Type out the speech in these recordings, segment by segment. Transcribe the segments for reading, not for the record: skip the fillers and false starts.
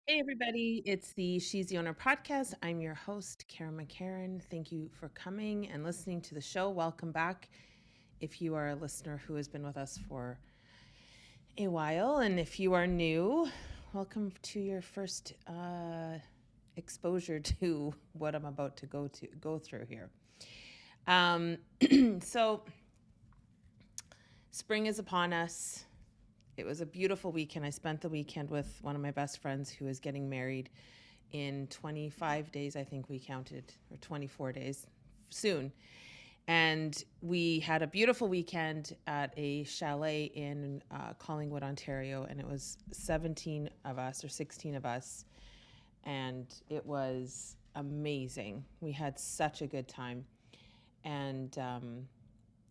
Hey, everybody. It's the She's the Owner podcast. I'm your host, Karen McCarran. Thank you for coming and listening to the show. Welcome back. If you are a listener who has been with us for a while, and if you are new, welcome to your first exposure to what I'm about to go through here. Um, so, spring is upon us. It was a beautiful weekend. I spent the weekend with one of my best friends who is getting married in 25 days, I think we counted, or 24 days soon. And we had a beautiful weekend at a chalet in Collingwood, Ontario. And it was 17 of us or 16 of us. And it was amazing. We had such a good time. And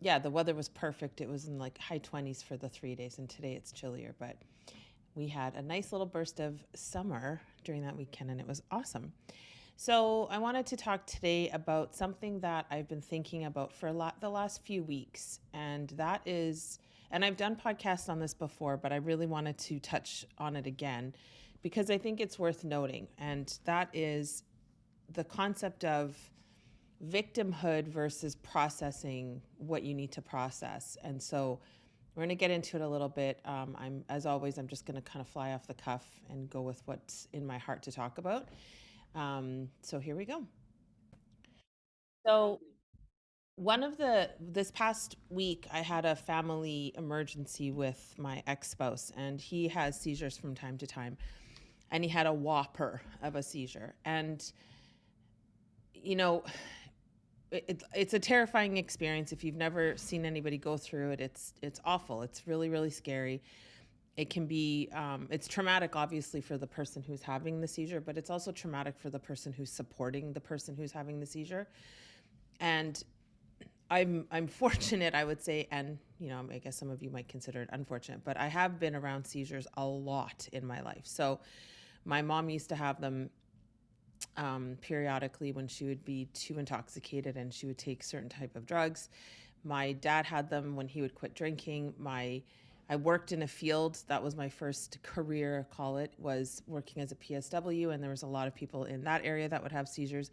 yeah, the weather was perfect. It was in like high 20s for the 3 days. And today it's chillier. But we had a nice little burst of summer during that weekend, and it was awesome. So, I wanted to talk today about something that I've been thinking about for the last few weeks, and that is, and I've done podcasts on this before, but I really wanted to touch on it again because I think it's worth noting, and that is the concept of victimhood versus processing what you need to process. And so, we're going to get into it a little bit. As always, I'm just going to kind of fly off the cuff and go with what's in my heart to talk about. So here we go. So this past week, I had a family emergency with my ex-spouse, and he has seizures from time to time, and he had a whopper of a seizure. And, you know, it's a terrifying experience. If you've never seen anybody go through it, it's awful. It's really, really scary. It can be it's traumatic, obviously, for the person who's having the seizure, but it's also traumatic for the person who's supporting the person who's having the seizure. And I'm fortunate, I would say, and I guess some of you might consider it unfortunate, but I have been around seizures a lot in my life. So my mom used to have them periodically when she would be too intoxicated and she would take certain type of drugs. My dad had them when he would quit drinking. I worked in a field. That was my first career, call it, was working as a PSW, and there was a lot of people in that area that would have seizures.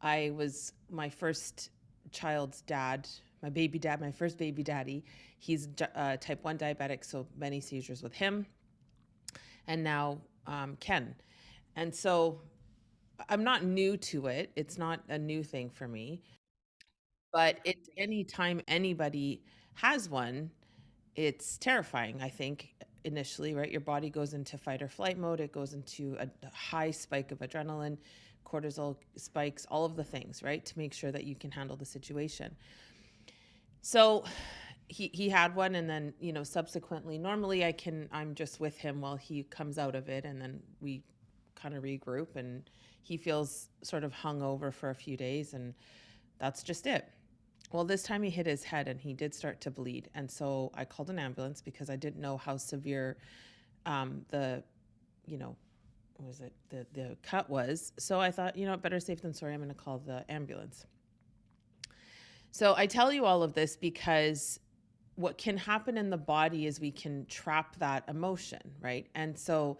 I was my first child's dad, my baby dad, my first baby daddy. He's type 1 diabetic, so many seizures with him. And now Ken. And so I'm not new to it. It's not a new thing for me. But it's anytime anybody has one, it's terrifying, I think, initially, right? Your body goes into fight or flight mode. It goes into a high spike of adrenaline, cortisol spikes, all of the things, right? To make sure that you can handle the situation. So he had one, and then, subsequently, normally I'm just with him while he comes out of it, and then we kind of regroup, and he feels sort of hungover for a few days, and that's just it. Well, this time he hit his head and he did start to bleed. And so I called an ambulance because I didn't know how severe the, you know, what was it, the cut was. So I thought, better safe than sorry. I'm going to call the ambulance. So I tell you all of this because what can happen in the body is we can trap that emotion, right? And so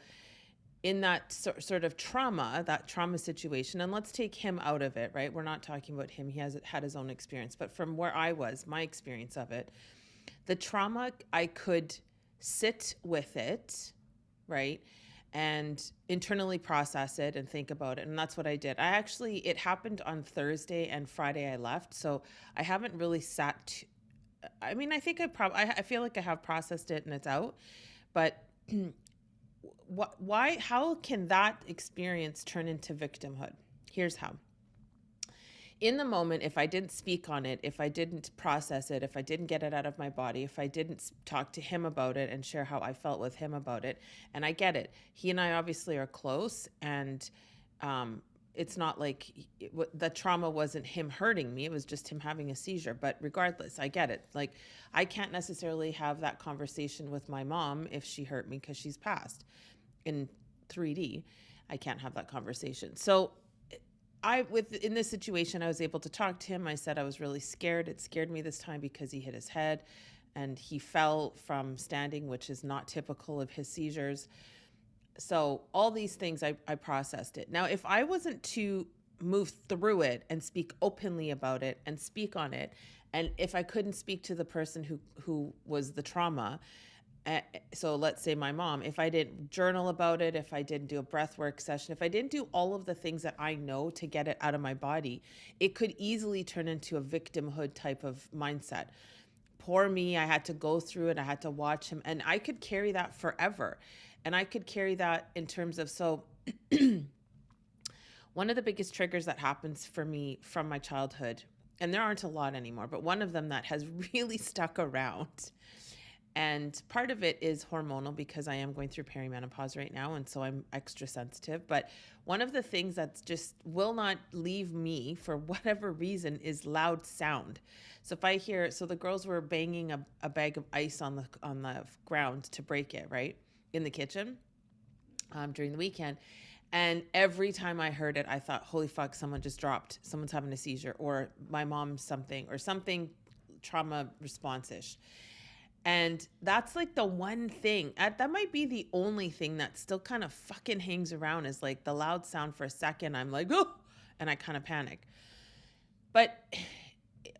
in that sort of trauma, that trauma situation, and let's take him out of it, right? We're not talking about him. He has had his own experience, but from where I was, my experience of it, the trauma, I could sit with it, right? And internally process it and think about it. And that's what I did. It happened on Thursday and Friday I left. So I haven't really I mean, I think I feel like I have processed it and it's out, but how can that experience turn into victimhood? Here's how. In the moment, if I didn't speak on it, if I didn't process it, if I didn't get it out of my body, if I didn't talk to him about it and share how I felt with him about it, and I get it, he and I obviously are close, and it's not like the trauma wasn't him hurting me, it was just him having a seizure. But regardless, I get it. Like, I can't necessarily have that conversation with my mom if she hurt me because she's passed in 3D. I can't have that conversation. So in this situation, I was able to talk to him. I said I was really scared. It scared me this time because he hit his head and he fell from standing, which is not typical of his seizures. So all these things, I processed it. Now, if I wasn't to move through it and speak openly about it and speak on it, and if I couldn't speak to the person who was the trauma, so let's say my mom, if I didn't journal about it, if I didn't do a breath work session, if I didn't do all of the things that I know to get it out of my body, it could easily turn into a victimhood type of mindset. Poor me, I had to go through it, I had to watch him, and I could carry that forever. And I could carry that in terms of, so one of the biggest triggers that happens for me from my childhood, and there aren't a lot anymore, but one of them that has really stuck around, and part of it is hormonal because I am going through perimenopause right now, and so I'm extra sensitive. But one of the things that just will not leave me for whatever reason is loud sound. So if I hear, so the girls were banging a bag of ice on the ground to break it, right, in the kitchen during the weekend. And every time I heard it, I thought, holy fuck, someone just dropped. Someone's having a seizure, or my mom's something, or something trauma response-ish. And that's like the one thing that might be the only thing that still kind of fucking hangs around, is like the loud sound. For a second, I'm like, oh, and I kind of panic. But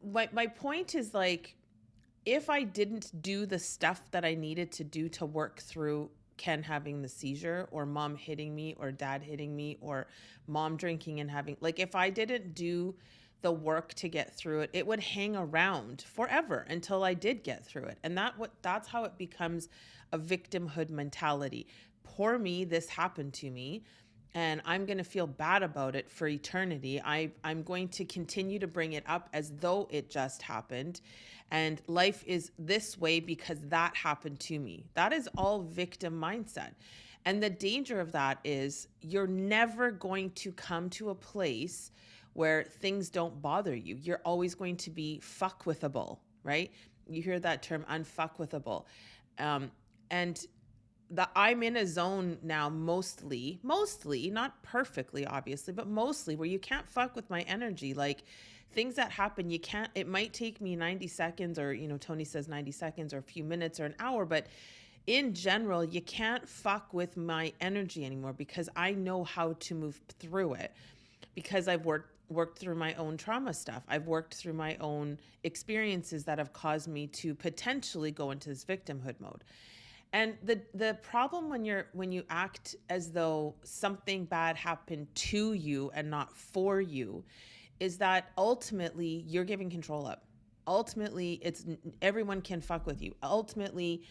my point is, like, if I didn't do the stuff that I needed to do to work through Ken having the seizure, or mom hitting me, or dad hitting me, or mom drinking and having, like, if I didn't do the work to get through it, it would hang around forever until I did get through it. And that's how it becomes a victimhood mentality. Poor me, this happened to me, and I'm going to feel bad about it for eternity. I'm going to continue to bring it up as though it just happened. And life is this way because that happened to me. That is all victim mindset. And the danger of that is you're never going to come to a place where things don't bother you. You're always going to be fuckwithable, right? You hear that term, unfuckwithable. And I'm in a zone now, mostly, not perfectly, obviously, but mostly, where you can't fuck with my energy. Like, things that happen, you can't, it might take me 90 seconds, or, Tony says 90 seconds or a few minutes or an hour, but in general, you can't fuck with my energy anymore, because I know how to move through it, because I've worked through my own trauma stuff. I've worked through my own experiences that have caused me to potentially go into this victimhood mode. And the problem when you act as though something bad happened to you and not for you, is that ultimately you're giving control up. Ultimately, it's everyone can fuck with you. Ultimately,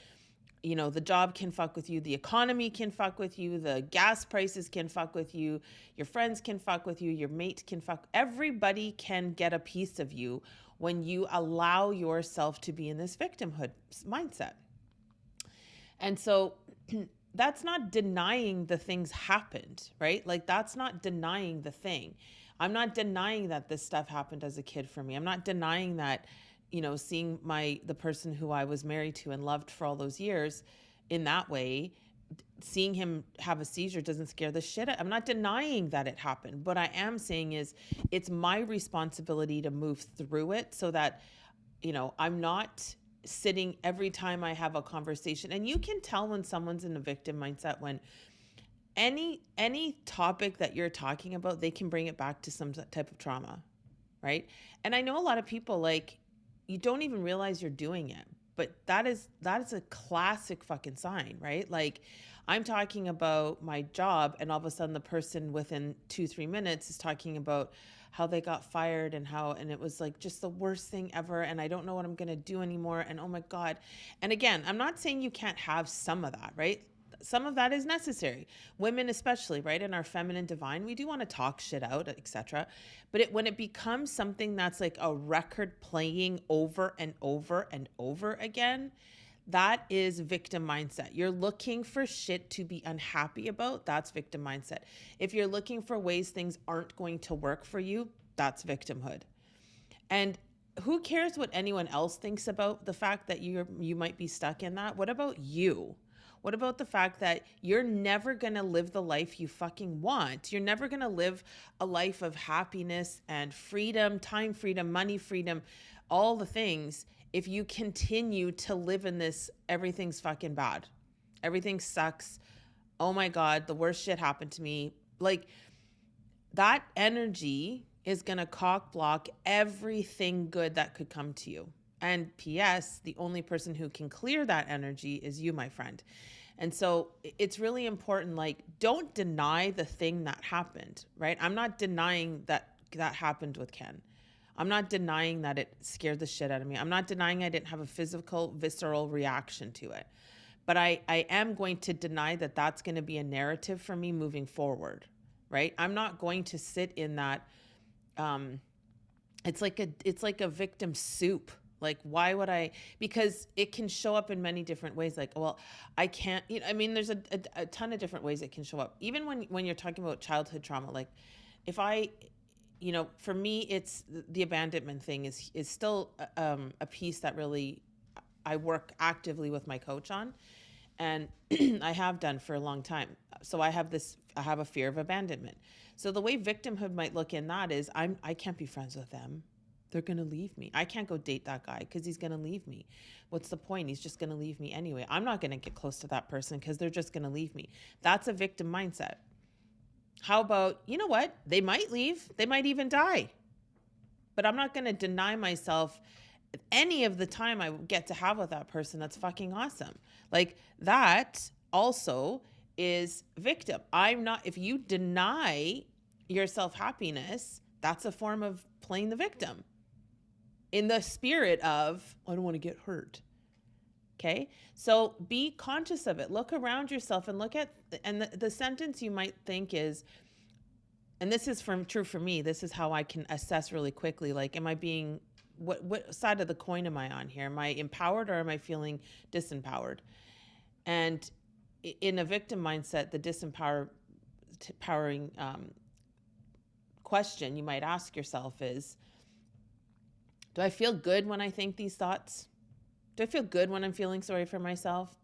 the job can fuck with you, the economy can fuck with you, the gas prices can fuck with you, your friends can fuck with you, your mate can fuck. Everybody can get a piece of you when you allow yourself to be in this victimhood mindset. And so that's not denying the things happened, right? Like, that's not denying the thing. I'm not denying that this stuff happened as a kid for me. I'm not denying that, seeing the person who I was married to and loved for all those years in that way, seeing him have a seizure doesn't scare the shit out. I'm not denying that it happened. What I am saying is it's my responsibility to move through it, so that, I'm not sitting every time I have a conversation. And you can tell when someone's in a victim mindset when any topic that you're talking about, they can bring it back to some type of trauma, right? And I know a lot of people, like, you don't even realize you're doing it, but that is a classic fucking sign, right? Like, I'm talking about my job, and all of a sudden the person within 2-3 minutes is talking about how they got fired and it was like just the worst thing ever, and I don't know what I'm going to do anymore, and oh my God. And again, I'm not saying you can't have some of that, right? Some of that is necessary. Women especially, right? In our feminine divine, we do want to talk shit out, etc. But when it becomes something that's like a record playing over and over and over again, that is victim mindset. You're looking for shit to be unhappy about. That's victim mindset. If you're looking for ways things aren't going to work for you, that's victimhood. And who cares what anyone else thinks about the fact that you might be stuck in that? What about you? What about the fact that you're never going to live the life you fucking want? You're never going to live a life of happiness and freedom, time freedom, money freedom, all the things, if you continue to live in this everything's fucking bad. Everything sucks. oh my God, the worst shit happened to me. Like, that energy is going to cock block everything good that could come to you. And P.S., the only person who can clear that energy is you, my friend. And so it's really important, like, don't deny the thing that happened, right? I'm not denying that that happened with Ken. I'm not denying that it scared the shit out of me. I'm not denying I didn't have a physical, visceral reaction to it. But I am going to deny that that's going to be a narrative for me moving forward, right? I'm not going to sit in that. It's like a victim soup. Like, why would I? Because it can show up in many different ways. Like, well, I can't. I mean, there's a ton of different ways it can show up. Even when you're talking about childhood trauma, like, if I, for me, it's the abandonment thing is still a piece that really I work actively with my coach on, and I have done for a long time. So I have a fear of abandonment. So the way victimhood might look in that is I can't be friends with them. They're going to leave me. I can't go date that guy because he's going to leave me. What's the point? He's just going to leave me anyway. I'm not going to get close to that person because they're just going to leave me. That's a victim mindset. How about, you know what? They might leave. They might even die. But I'm not going to deny myself any of the time I get to have with that person. That's fucking awesome. Like, that also is victim. If you deny yourself happiness, that's a form of playing the victim in the spirit of, I don't want to get hurt. Okay. So be conscious of it. Look around yourself and look at, and the sentence you might think is, and this is true for me, this is how I can assess really quickly. Like, am I being, what side of the coin am I on here? Am I empowered or am I feeling disempowered? And in a victim mindset, the disempowering question you might ask yourself is, do I feel good when I think these thoughts? Do I feel good when I'm feeling sorry for myself?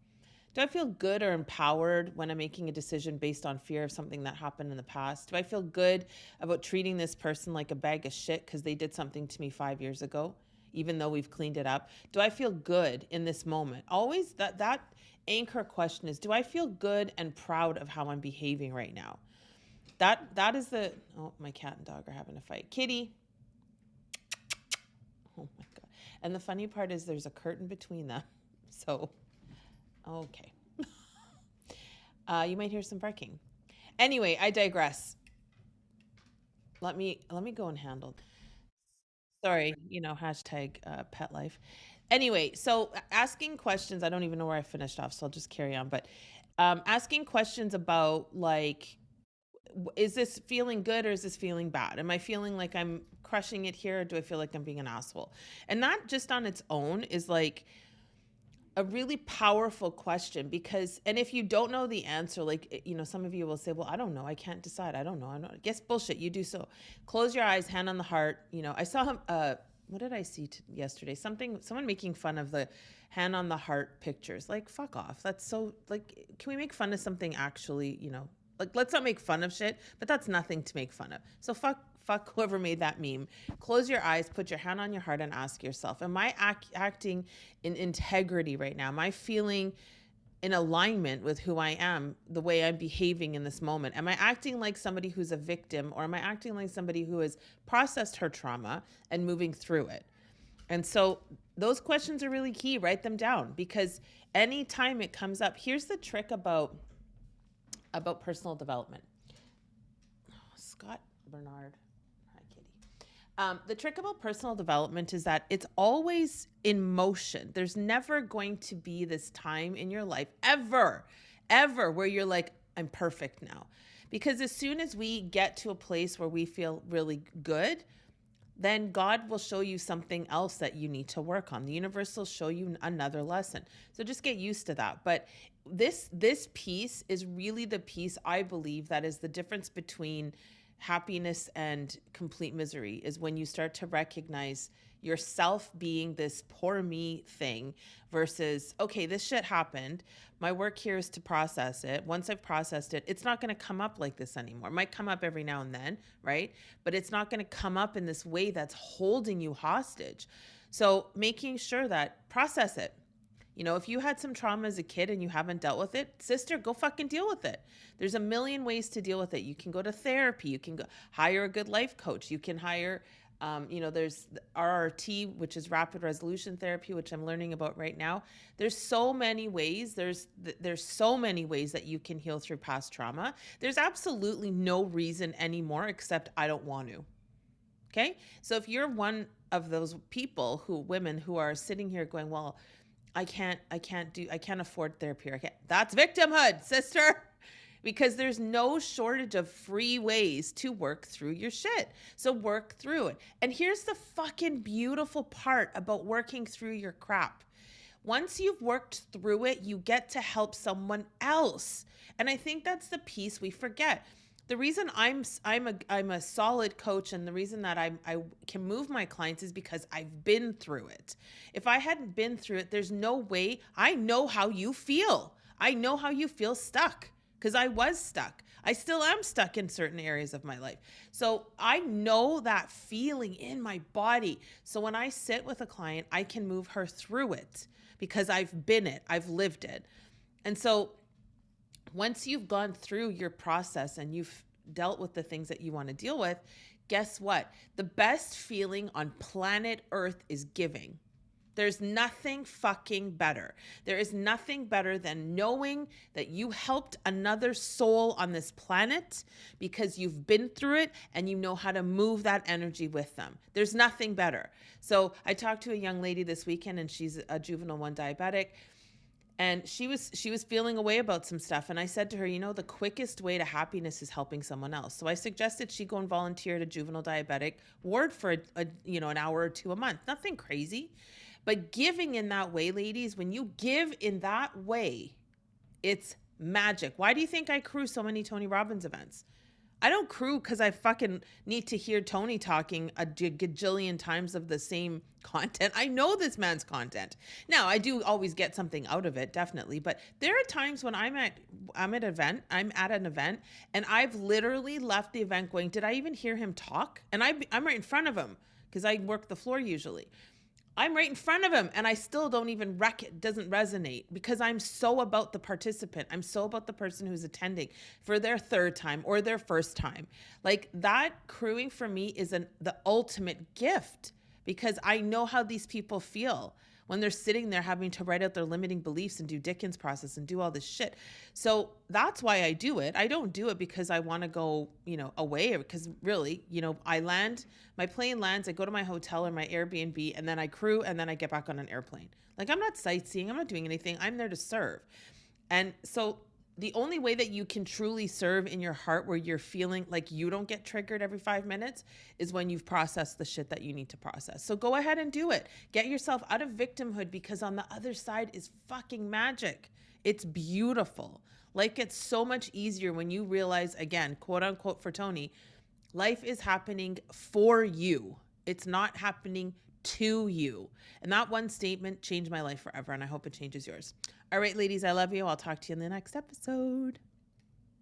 Do I feel good or empowered when I'm making a decision based on fear of something that happened in the past? Do I feel good about treating this person like a bag of shit because they did something to me 5 years ago, even though we've cleaned it up? Do I feel good in this moment? Always that anchor question is, do I feel good and proud of how I'm behaving right now? That is my cat and dog are having a fight. Kitty. Oh my God. And the funny part is there's a curtain between them. So, okay. You might hear some barking. Anyway, I digress. Let me go and handle. Sorry, hashtag pet life. Anyway, so asking questions, I don't even know where I finished off, so I'll just carry on. But asking questions about, like, is this feeling good or is this feeling bad? Am I feeling like I'm crushing it here, or do I feel like I'm being an asshole? And that just on its own is like a really powerful question, because, and if you don't know the answer, like, some of you will say, well, I don't know. I can't decide. I don't know. Guess bullshit. You do so. Close your eyes, hand on the heart. I saw him, what did I see yesterday? Someone making fun of the hand on the heart pictures. Like, fuck off. That's so, like, can we make fun of something actually, like, let's not make fun of shit, but that's nothing to make fun of. So fuck whoever made that meme. Close your eyes, put your hand on your heart, and ask yourself, am I acting in integrity right now? Am I feeling in alignment with who I am, the way I'm behaving in this moment? Am I acting like somebody who's a victim, or am I acting like somebody who has processed her trauma and moving through it? And so those questions are really key. Write them down, because anytime it comes up, here's the trick about personal development. Oh, Scott Bernard. Hi, Kitty. The trick about personal development is that it's always in motion. There's never going to be this time in your life, ever, where you're like, I'm perfect now. Because as soon as we get to a place where we feel really good, then God will show you something else that you need to work on. The universe will show you another lesson. So just get used to that. But this piece is really the piece, I believe, that is the difference between happiness and complete misery, is when you start to recognize yourself being this poor me thing versus, okay, this shit happened. My work here is to process it. Once I've processed it, it's not going to come up like this anymore. It might come up every now and then, right? But it's not going to come up in this way that's holding you hostage. So making sure that process it. You know, if you had some trauma as a kid and you haven't dealt with it, sister, go fucking deal with it. There's a million ways to deal with it. You can go to therapy. You can go hire a good life coach. You can hire, there's RRT, which is rapid resolution therapy, which I'm learning about right now. There's so many ways. There's so many ways that you can heal through past trauma. There's absolutely no reason anymore except I don't want to. Okay. So if you're one of those women who are sitting here going, well, I can't afford therapy. That's victimhood, sister, because there's no shortage of free ways to work through your shit. So work through it. And here's the fucking beautiful part about working through your crap. Once you've worked through it, you get to help someone else. And I think that's the piece we forget. The reason I'm a solid coach and the reason that I can move my clients is because I've been through it. If I hadn't been through it, there's no way. I know how you feel. I know how you feel stuck because I was stuck. I still am stuck in certain areas of my life. So I know that feeling in my body. So when I sit with a client, I can move her through it because I've been it. I've lived it. And so once you've gone through your process and you've dealt with the things that you want to deal with, guess what? The best feeling on planet Earth is giving. There's nothing fucking better. There is nothing better than knowing that you helped another soul on this planet because you've been through it and you know how to move that energy with them. There's nothing better. So I talked to a young lady this weekend and she's a juvenile 1 diabetic. And she was feeling a way about some stuff. And I said to her, the quickest way to happiness is helping someone else. So I suggested she go and volunteer at a juvenile diabetic ward for an hour or two a month. Nothing crazy. But giving in that way, ladies, when you give in that way, it's magic. Why do you think I crew so many Tony Robbins events? I don't crew because I fucking need to hear Tony talking a gajillion times of the same content. I know this man's content. Now, I do always get something out of it, definitely. But there are times when I'm at an event, and I've literally left the event going, did I even hear him talk? And I'm right in front of him because I work the floor usually. I'm right in front of him and I still don't even it doesn't resonate because I'm so about the participant. I'm so about the person who's attending for their third time or their first time. Like that crewing for me is the ultimate gift because I know how these people feel when they're sitting there having to write out their limiting beliefs and do Dickens process and do all this shit. So that's why I do it. I don't do it because I want to go, away, because really, my plane lands, I go to my hotel or my Airbnb and then I crew and then I get back on an airplane. Like I'm not sightseeing, I'm not doing anything. I'm there to serve. And so the only way that you can truly serve in your heart where you're feeling like you don't get triggered every 5 minutes is when you've processed the shit that you need to process. So go ahead and do it. Get yourself out of victimhood because on the other side is fucking magic. It's beautiful. Life gets so much easier when you realize, again, quote unquote for Tony, life is happening for you. It's not happening to you. And that one statement changed my life forever, and I hope it changes yours. All right, ladies, I love you. I'll talk to you in the next episode.